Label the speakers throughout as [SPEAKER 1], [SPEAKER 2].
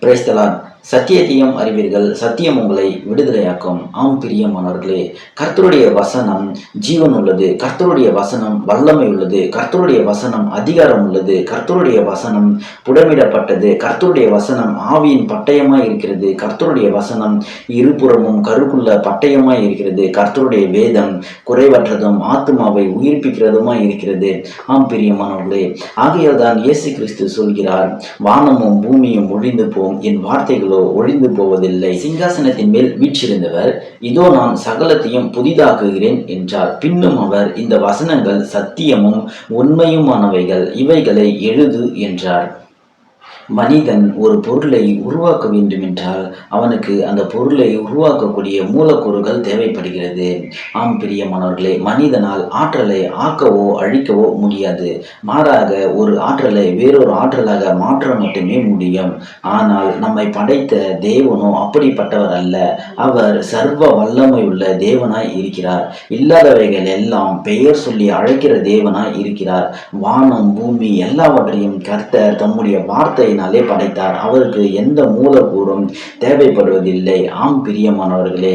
[SPEAKER 1] Praise the Lord. சத்தியத்தையும் அறிவீர்கள், சத்தியம் உங்களை விடுதலையாக்கும். ஆம் பிரியமானவர்களே, கர்த்தருடைய வசனம் ஜீவன் உள்ளது, கர்த்தருடைய வசனம் வல்லமை உள்ளது, கர்த்தருடைய வசனம் அதிகாரம் உள்ளது, கர்த்தருடைய வசனம் புடமிடப்பட்டது, கர்த்தருடைய வசனம் ஆவியின் பட்டயமாய் இருக்கிறது, கர்த்தருடைய வசனம் இருபுறமும் கருக்குள்ள பட்டயமாய் இருக்கிறது, கர்த்தருடைய வேதம் குறைவற்றதும் ஆத்மாவை உயிர்ப்பிக்கிறதுமாய் இருக்கிறது. ஆம் பிரியமானவர்களே, ஆகையால் தான் இயேசு கிறிஸ்து சொல்கிறார், வானமும் பூமியும் ஒழிந்து போம், என் வார்த்தைகளோ ஒழிந்து போவதில்லை. சிங்காசனத்தின் மேல் வீற்றிருந்தவர், இதோ நான் சகலத்தையும் புதிதாக்குகிறேன் என்றார். பின்னும் அவர், இந்த வசனங்கள் சத்தியமும் உண்மையுமானவைகள், இவைகளை எழுது என்றார். மனிதன் ஒரு பொருளை உருவாக்க வேண்டும் என்றால் அவனுக்கு அந்த பொருளை உருவாக்கக்கூடிய மூலக்கூறுகள் தேவைப்படுகிறது. ஆம் பிரியமானவர்களே, மனிதனால் ஆற்றலை ஆக்கவோ அழிக்கவோ முடியாது. மாறாக ஒரு ஆற்றலை வேறொரு ஆற்றலாக மாற்ற மட்டுமே முடியும். ஆனால் நம்மை படைத்த தேவனோ அப்படிப்பட்டவர் அல்ல. அவர் சர்வ வல்லமை உள்ள தேவனாய் இருக்கிறார். இல்லாதவைகள் எல்லாம் பெயர் சொல்லி அழைக்கிற தேவனாய் இருக்கிறார். வானம் பூமி எல்லாவற்றையும் கர்த்தர் தம்முடைய வார்த்தை படைத்தார். அவருக்கு எந்த மூலக்கூறும் தேவைப்படுவதில்லை. ஆம் பிரியமானவர்களே,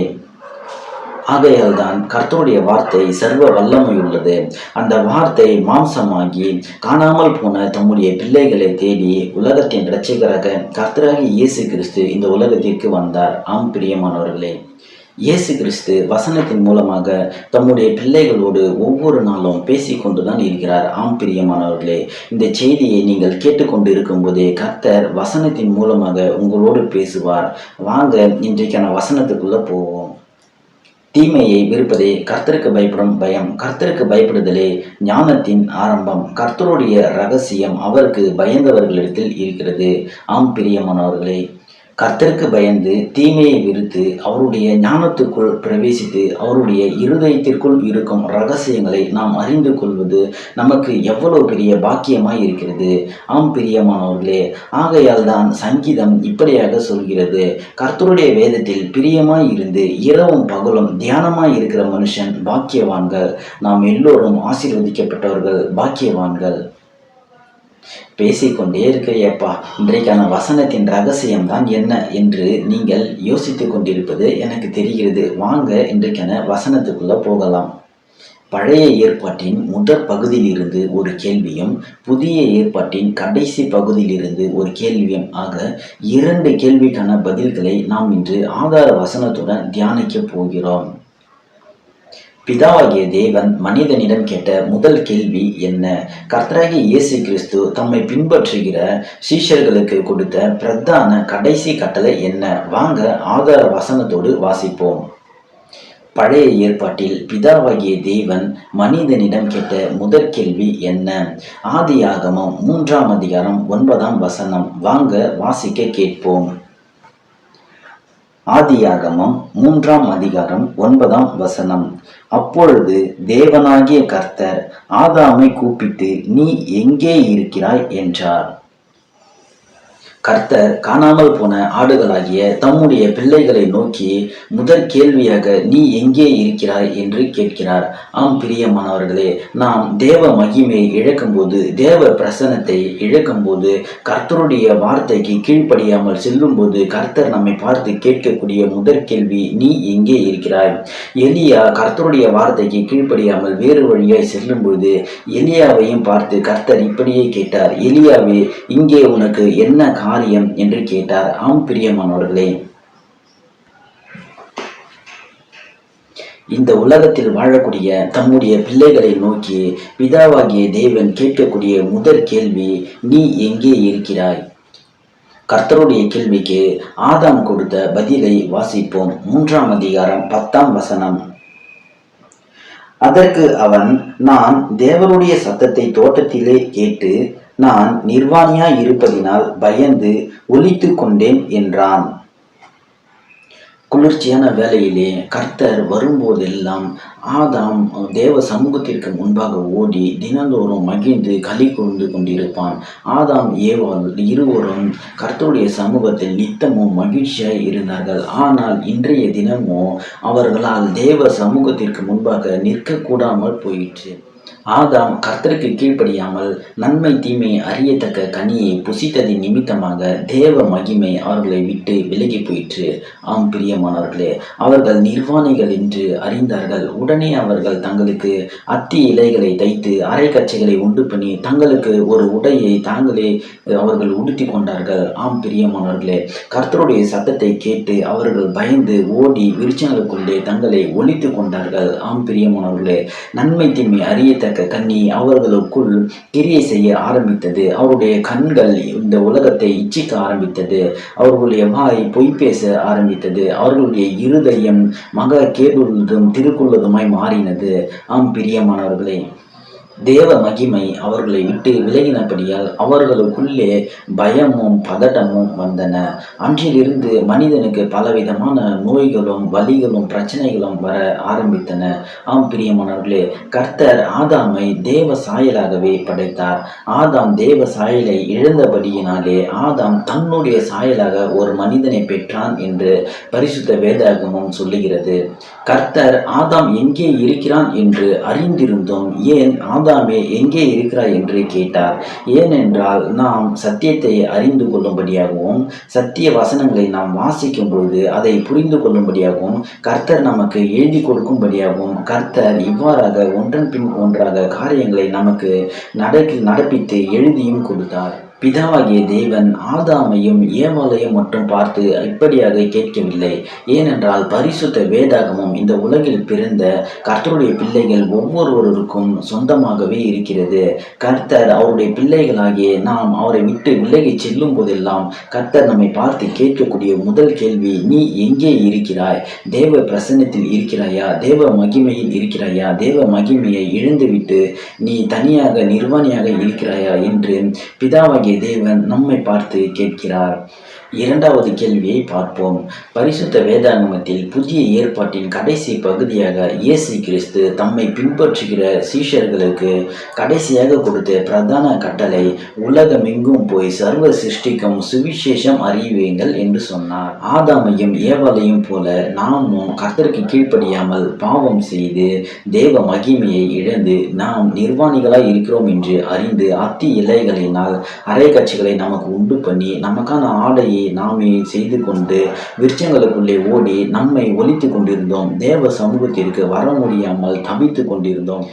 [SPEAKER 1] ஆகையால் தான் கர்த்தருடைய வார்த்தை சர்வ வல்லமை உள்ளது. அந்த வார்த்தை மாம்சமாகி காணாமல் போன தம்முடைய பிள்ளைகளை தேடி உலகத்தின் இரட்சகராக கர்த்தராகிய இயேசு கிறிஸ்து இந்த உலகத்திற்கு வந்தார். ஆம் பிரியமானவர்களே, இயேசு கிறிஸ்து வசனத்தின் மூலமாக தம்முடைய பிள்ளைகளோடு ஒவ்வொரு நாளும் பேசிக்கொண்டுதான் இருக்கிறார். ஆம் பிரியமானவர்களே, இந்த செய்தியை நீங்கள் கேட்டுக்கொண்டு இருக்கும் போதே கர்த்தர் வசனத்தின் மூலமாக உங்களோடு பேசுவார். வாங்க இன்றைக்கான வசனத்துக்குள்ள போவோம். தீமையை விருப்பதே கர்த்தருக்கு பயப்படும் பயம், கர்த்தருக்கு பயப்படுதலே ஞானத்தின் ஆரம்பம், கர்த்தருடைய ரகசியம் அவருக்கு பயந்தவர்களிடத்தில் இருக்கிறது. ஆம் பிரியமானவர்களே, கர்த்தருக்கு பயந்து தீமையை விருத்து அவருடைய ஞானத்துக்குள் பிரவேசித்து அவருடைய இருதயத்திற்குள் இருக்கும் ரகசியங்களை நாம் அறிந்து கொள்வது நமக்கு எவ்வளவு பெரிய பாக்கியமாய் இருக்கிறது. ஆம் பிரியமானவர்களே, ஆகையால் தான் சங்கீதம் இப்படியாக சொல்கிறது, கர்த்தருடைய வேதத்தில் பிரியமாய் இருந்து இரவும் பகலும் தியானமாய் இருக்கிற மனுஷன் பாக்கியவான்கள். நாம் எல்லோரும் ஆசீர்வதிக்கப்பட்டவர்கள், பாக்கியவான்கள். பேசிக்கொண்டே இருக்கிறையப்பா, இன்றைக்கான வசனத்தின் ரகசியம்தான் என்ன என்று நீங்கள் யோசித்து கொண்டிருப்பது எனக்கு தெரிகிறது. வாங்க இன்றைக்கான வசனத்துக்குள்ள போகலாம். பழைய ஏற்பாட்டின் முதற் பகுதியிலிருந்து ஒரு கேள்வியும் புதிய ஏற்பாட்டின் கடைசி பகுதியிலிருந்து ஒரு கேள்வியும் ஆக 2 கேள்விக்கான பதில்களை நாம் இன்று ஆதார வசனத்துடன் தியானிக்க போகிறோம். பிதாவாகிய தேவன் மனிதனிடம் கேட்ட முதல் கேள்வி என்ன? கர்த்தராகிய இயேசு கிறிஸ்து தம்மை பின்பற்றுகிற சீஷர்களுக்கு கொடுத்த பிரதான கடைசி கட்டளை என்ன? வாங்க ஆதார வசனத்தோடு வாசிப்போம். பழைய ஏற்பாட்டில் பிதாவாகிய தேவன் மனிதனிடம் கேட்ட முதற் கேள்வி என்ன? ஆதியாகமம் 3ஆம் அதிகாரம் 9ஆம் வசனம். வாங்க வாசிக்க கேட்போம். ஆதியாகமம் 3ஆம் அதிகாரம் 9ஆம் வசனம். அப்பொழுது தேவனாகிய கர்த்தர் ஆதாமை கூப்பிட்டு, நீ எங்கே இருக்கிறாய் என்றார். கர்த்தர் காணாமல் போன ஆடுகளாகிய தம்முடைய பிள்ளைகளை நோக்கி முதற் கேள்வியாக நீ எங்கே இருக்கிறாய் என்று கேட்கிறார். ஆம் பிரியமானவர்களே, நாம் தேவ மகிமையை இழக்கும்போது, தேவ பிரசன்னத்தை இழக்கும்போது, கர்த்தருடைய வார்த்தைக்கு கீழ்ப்படியாமல் செல்லும்போது கர்த்தர் நம்மை பார்த்து கேட்கக்கூடிய முதற் கேள்வி நீ எங்கே இருக்கிறாய்? எலியா கர்த்தருடைய வார்த்தைக்கு கீழ்ப்படியாமல் வேறு வழியாய் செல்லும்போது எலியாவையும் பார்த்து கர்த்தர் இப்படியே கேட்டார், எலியாவே, இங்கே உனக்கு என்ன காரியம் என்று கேட்டார். ஆம் பிரியமானவர்களே, இந்த உலகத்தில் வாழக்கூடிய தம்முடைய பிள்ளைகளை நோக்கி பிதாவாகிய தேவன் கேட்கக்கூடிய முதற் கேள்வி நீ எங்கே இருக்கிறாய்? கர்த்தருடைய கேள்விக்கு ஆதாம் கொடுத்த பதிலை வாசிப்போம். 3ஆம் அதிகாரம் 10ஆம் வசனம். அதற்கு அவன், நான் தேவனுடைய சத்தத்தை தோட்டத்திலே கேட்டு நான் நிர்வாணியாய் இருப்பதினால் பயந்து ஒளித்து கொண்டேன் என்றான். குளிர்ச்சியான வேளையிலே கர்த்தர் வரும்போதெல்லாம் ஆதாம் தேவ சமூகத்திற்கு முன்பாக ஓடி தினந்தோறும் மகிழ்ந்து களி கூர்ந்து கொண்டிருப்பான். ஆதாம் ஏவாள் இருவரும் கர்த்தருடைய சமூகத்தில் நித்தமும் மகிழ்ச்சியாய் இருந்தார்கள். ஆனால் இன்றைய தினமோ அவர்களால் தேவ சமூகத்திற்கு முன்பாக நிற்க கூடாமல் போயிற்று. ஆதாம் கர்த்தருக்கு கீழ்ப்படியாமல் நன்மை தீமை அறியத்தக்க கனியை புசித்ததின் நிமித்தமாக தேவ மகிமை அவர்களை விட்டு விலகி போயிற்று. ஆம் பிரியமானவர்களே, அவர்கள் நிர்வாணிகள் என்று அறிந்தார்கள். உடனே அவர்கள் தங்களுக்கு அத்தி இலைகளை தைத்து அரைக்கச்சைகளை உண்டு பண்ணி தங்களுக்கு ஒரு உடையை தாங்களே அவர்கள் உடுத்தி கொண்டார்கள். ஆம் பிரியமானவர்களே, கர்த்தருடைய சத்தத்தை கேட்டு அவர்கள் பயந்து ஓடி விருட்சங்களுக்குள்ளே தங்களை ஒளித்து கொண்டார்கள். ஆம் பிரியமானவர்களே, நன்மை தீமை அறியத்தக்க கண்ணி அவர்களுக்குள் கிரியை செய்ய ஆரம்பித்தது. அவருடைய கண்கள் இந்த உலகத்தை இச்சிக்க ஆரம்பித்தது. அவர்களுடைய வாய் பொய் பேச ஆரம்பித்தது. அவர்களுடைய இருதயம் மகா கேடுள்ளதும் திருக்குள்ளதுமாய் மாறினது. ஆம் பிரியமானவர்களே, தேவ மகிமை அவர்களை விட்டு விலகினபடியால் அவர்களுக்குள்ளே பயமும் பதட்டமும் வந்தன. அன்றிலிருந்து மனிதனுக்கு பலவிதமான நோய்களும் வலிகளும் பிரச்சனைகளும் வர ஆரம்பித்தன. ஆம் பிரியமானவர்களே, கர்த்தர் ஆதாமை தேவ சாயலாகவே படைத்தார். ஆதாம் தேவ சாயலை இழந்தபடியினாலே ஆதாம் தன்னுடைய சாயலாக ஒரு மனிதனை பெற்றான் என்று பரிசுத்த வேதாகமம் சொல்லுகிறது. கர்த்தர் ஆதாம் எங்கே இருக்கிறான் என்று அறிந்திருந்தோம், ஏன் ஆதாமே எங்கே இருக்கிறாய் என்று கேட்டார். ஏனென்றால் நாம் சத்தியத்தை அறிந்து கொள்ளும்படியாகவும் சத்திய வசனங்களை நாம் வாசிக்கும் பொழுது அதை புரிந்து கொள்ளும்படியாகவும் கர்த்தர் நமக்கு எழுதி கொடுக்கும்படியாகவும் கர்த்தர் இவ்வாறாக ஒன்றன் பின் ஒன்றாக காரியங்களை நமக்கு நடப்பித்து எழுதியும் கொடுத்தார். பிதாவாகிய தேவன் ஆதாமையும் ஏவாளையும் மட்டும் பார்த்து இப்படியாக கேட்கவில்லை. ஏனென்றால் பரிசுத்த வேதாகமும் இந்த உலகில் பிறந்த கர்த்தருடைய பிள்ளைகள் ஒவ்வொருவருக்கும் சொந்தமாகவே இருக்கிறது. கர்த்தர் அவருடைய பிள்ளைகளாகிய நாம் அவரை விட்டு விலகி செல்லும் போதெல்லாம் கர்த்தர் நம்மை பார்த்து கேட்கக்கூடிய முதல் கேள்வி, நீ எங்கே இருக்கிறாய்? தேவ பிரசன்னத்தில் இருக்கிறாயா? தேவ மகிமையில் இருக்கிறாயா? தேவ மகிமையை இழந்துவிட்டு நீ தனியாக நிர்வாணியாக இருக்கிறாயா என்று பிதாவாகிய தேவன் நம்மை பார்த்து கேட்கிறார். இரண்டாவது கேள்வியை பார்ப்போம். பரிசுத்த வேதாகமத்தில் புதிய ஏற்பாட்டின் கடைசி பகுதியாக இயேசு கிறிஸ்து தம்மை பின்பற்றுகிற சீஷர்களுக்கு கடைசியாக கொடுத்த பிரதான கட்டளை உலகமெங்கும் போய் சர்வ சிருஷ்டிக்கும் சுவிசேஷம் அறிவியுங்கள் என்று சொன்னார். ஆதாமையும் ஏவாளையும் போல நாமும் கர்த்தருக்கு கீழ்ப்படியாமல் பாவம் செய்து தேவ மகிமையை இழந்து நாம் நிர்வாணிகளாய் இருக்கிறோம் என்று அறிந்து அத்தி இலைகளினால் அரைக்கட்சிகளை நமக்கு உண்டு பண்ணி நமக்கான ஆடையை நாமே செய்து கொண்டு விருட்சங்களுக்குள்ளே ஓடி நம்மை ஒலித்து கொண்டிருந்தோம். தேவ சமூகத்திற்கு வர முடியாமல் தவித்து கொண்டிருந்தோம்.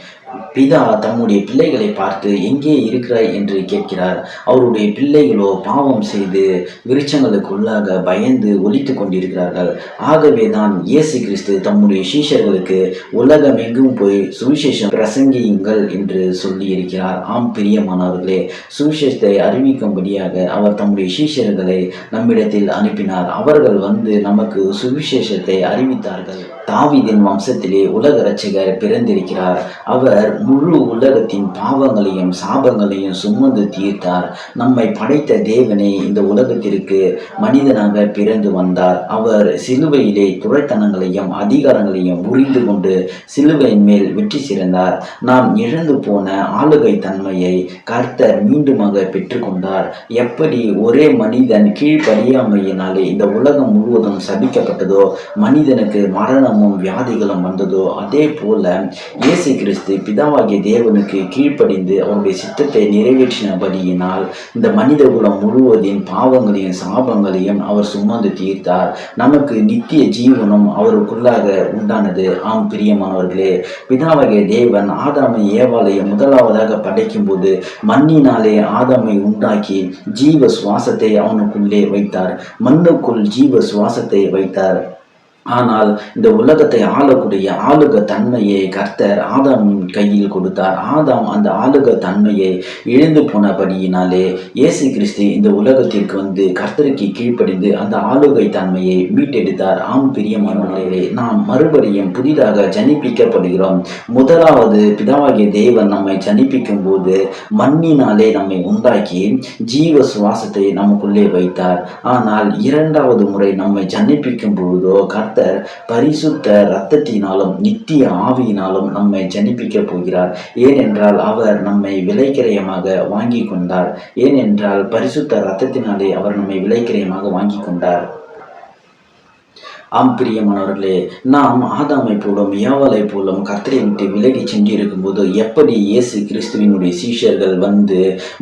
[SPEAKER 1] பிதா தம்முடைய பிள்ளைகளை பார்த்து எங்கே இருக்கிறாய் என்று கேட்கிறார். அவருடைய பிள்ளைகளோ பாவம் செய்து விருட்சங்களுக்குள்ளாக பயந்து ஒலித்து கொண்டிருக்கிறார்கள். ஆகவே தான் இயேசு கிறிஸ்து தம்முடைய சீஷர்களுக்கு உலகமெங்கும் போய் சுவிசேஷம் பிரசங்கியுங்கள் என்று சொல்லி இருக்கிறார். ஆம் பிரியமானவர்களே, சுவிசேஷத்தை அறிவிக்கும்படியாக அவர் தம்முடைய சீஷர்களை நம்மிடத்தில் அனுப்பினார். அவர்கள் வந்து நமக்கு சுவிசேஷத்தை அறிவித்தார்கள். தாவீதின் வம்சத்திலே உலக இரட்சகர் பிறந்திருக்கிறார். அவர் முழு உலகத்தின் பாவங்களையும் சாபங்களையும் சுமந்து தீர்த்தார். நம்மை படைத்த தேவனே இந்த உலகத்திற்கு மனிதனாக பிறந்து வந்தார். அவர் சிலுவையிலே துரைத்தனங்களையும் அதிகாரங்களையும் புரிந்து கொண்டு சிலுவையின் மேல் வெற்றி சிறந்தார். நாம் இழந்து போன ஆளுகை தன்மையை கர்த்தர் மீண்டுமாக பெற்றுக்கொண்டார். எப்படி ஒரே மனிதன் கீழ்ப்படியாமையினாலே இந்த உலகம் முழுவதும் சபிக்கப்பட்டதோ, மனிதனுக்கு மரணமும் வியாதிகளும் வந்ததோ, அதே போல இயேசு கிறிஸ்து பிதாவாகிய தேவனுக்கு கீழ்ப்படிந்து அவருடைய சித்தத்தை நிறைவேற்றினபடியினால் இந்த மனித குலம் முழுவதின் பாவங்களையும் சாபங்களையும் அவர் சுமந்து தீர்த்தார். நமக்கு நித்திய ஜீவனும் அவருக்குள்ளாக உண்டானது. ஆம் பிரியமானவர்களே, பிதாவாகிய தேவன் ஆதாமை ஏவாளையை முதலாவதாக படைக்கும் போது மண்ணினாலே ஆதாமை உண்டாக்கி ஜீவ சுவாசத்தை அவனுக்குள்ளே வைத்தார். மண்ணுக்குள் ஜீவ சுவாசத்தை வைத்தார். ஆனால் இந்த உலகத்தை ஆளக்கூடிய ஆளுக தன்மையை கர்த்தர் ஆதாம் கையில் கொடுத்தார். ஆதாம் அந்த ஆளுக தன்மையை இழந்து போனபடியினாலே இயேசு கிறிஸ்து இந்த உலகத்திற்கு வந்து கர்த்தருக்கு கீழ்ப்படிந்து அந்த ஆளுகை தன்மையை மீட்டெடுத்தார். ஆம் பிரியமானவர்களே, நாம் மறுபடியும் புதிதாக ஜனிப்பிக்கப்படுகிறோம். முதலாவது பிதாவாகிய தேவன் நம்மை ஜனிப்பிக்கும் போது மண்ணினாலே நம்மை உண்டாக்கி ஜீவ சுவாசத்தை நமக்குள்ளே வைத்தார். ஆனால் இரண்டாவது முறை நம்மை ஜனிப்பிக்கும் பொழுதோ பரிசுத்த இரத்தத்தினாலும் நித்திய ஆவியினாலும் நம்மை ஜனிப்பிக்க போகிறார். ஏனென்றால் அவர் நம்மை விலைக்கிரயமாக வாங்கி கொண்டார். ஏனென்றால் பரிசுத்த இரத்தத்தினாலே அவர் நம்மை விலைக்கிரயமாக வாங்கி கொண்டார். ஆம் பிரியமானவர்களே, நாம் ஆதாமை போலும் ஏவாளை போலும் கர்த்தரை விட்டு விலகி சென்றிருக்கும்போது எப்படி இயேசு கிறிஸ்துவினுடைய சீஷர்கள் வந்து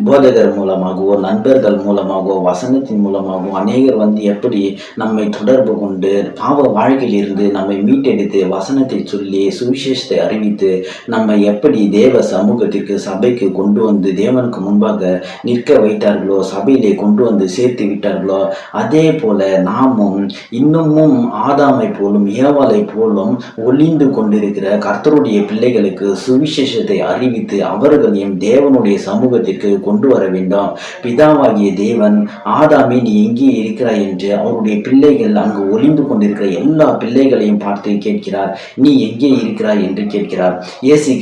[SPEAKER 1] போதகர் மூலமாகவோ நண்பர்கள் மூலமாகவோ வசனத்தின் மூலமாகவோ அநேகர் வந்து எப்படி நம்மை தொடர்பு கொண்டு பாவ வாழ்க்கையிலிருந்து நம்மை மீட்டெடுத்து வசனத்தை சொல்லி சுவிசேஷத்தை அறிவித்து நம்மை எப்படி தேவ சமூகத்திற்கு சபைக்கு கொண்டு வந்து தேவனுக்கு முன்பாக நிற்க வைத்தார்களோ, சபையிலே கொண்டு வந்து சேர்த்து விட்டார்களோ, அதே போல நாமும் இன்னமும் ஆதாமை போலும் ஏவாளை போலும் ஒளிந்து கொண்டிருக்கிற கர்த்தருடைய பிள்ளைகளுக்கு சுவிசேஷத்தை அறிவித்து அவர்களையும் தேவனுடைய சமூகத்திற்கு கொண்டு வர வேண்டும். பிதாவாகிய தேவன் ஆதாமே நீ எங்கே இருக்கிறாய் என்று அவருடைய பிள்ளைகள் அங்கு ஒளிந்து கொண்டிருக்கிற எல்லா பிள்ளைகளையும் பார்த்து கேட்கிறார். நீ எங்கே இருக்கிறாய் என்று கேட்கிறார். இயேசு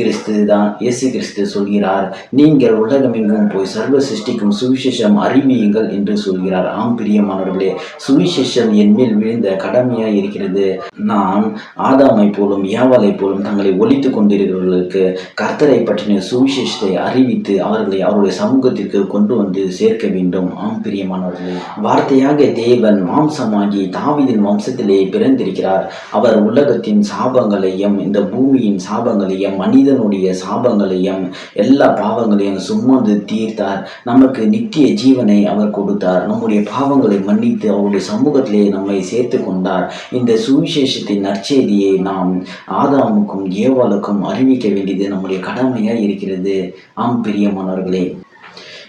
[SPEAKER 1] கிறிஸ்து சொல்கிறார், நீங்கள் உலகமெங்கும் போய் சர்வ சிருஷ்டிக்கும் சுவிசேஷம் அறிவியுங்கள் என்று சொல்கிறார். ஆம் பிரியமானவர்களே, சுவிசேஷம் என் மேல் விழுந்த கடமையாய் இருக்கிறது. நான் ஆதாமை போலும் ஏவாளை போலும் தங்களை ஒழித்துக் கொண்டிருக்கிறவர்களுக்கு கர்த்தரை பற்றின சுவிசேஷத்தை அறிவித்து அவர்களை அவருடைய சமூகத்திற்கு கொண்டு வந்து சேர்க்க வேண்டும். ஆம் பிரியமானவர்களே, வார்த்தையாக தேவன் மாம்சமாகி தாவீதின் வம்சத்திலே பிறந்திருக்கிறார். அவர் உலகத்தின் சாபங்களையும் இந்த பூமியின் சாபங்களையும் மனிதனுடைய சாபங்களையும் எல்லா பாவங்களையும் சுமந்து தீர்த்தார். நமக்கு நித்திய ஜீவனை அவர் கொடுத்தார். நம்முடைய பாவங்களை மன்னித்து அவருடைய சமூகத்திலே நம்மை சேர்த்து கொண்டார். இந்த சுவிசேஷத்தின் நற்செய்தியை நாம் ஆதாமுக்கும் ஏவாளுக்கும் அறிவிக்க வேண்டியது நம்முடைய கடமையாக இருக்கிறது. ஆம் பிரியமானவர்களே,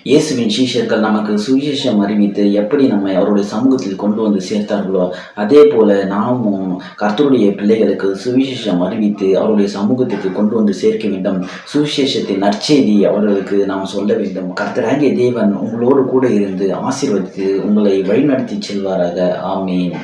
[SPEAKER 1] இயேசுவின் சீஷர்கள் நமக்கு சுவிசேஷம் அறிவித்து எப்படி நம்மை அவருடைய சமூகத்தில் கொண்டு வந்து சேர்த்தார்களோ, அதே போல நாமும் கர்த்தருடைய பிள்ளைகளுக்கு சுவிசேஷம் அறிவித்து அவருடைய சமூகத்துக்கு கொண்டு வந்து சேர்க்க வேண்டும். சுவிசேஷத்தின் நற்செய்தி அவர்களுக்கு நாம் சொல்ல வேண்டும். கர்த்தராகிய தேவன் உங்களோடு கூட இருந்து ஆசீர்வதித்து உங்களை வழிநடத்தி செல்வாராக. ஆமீன்.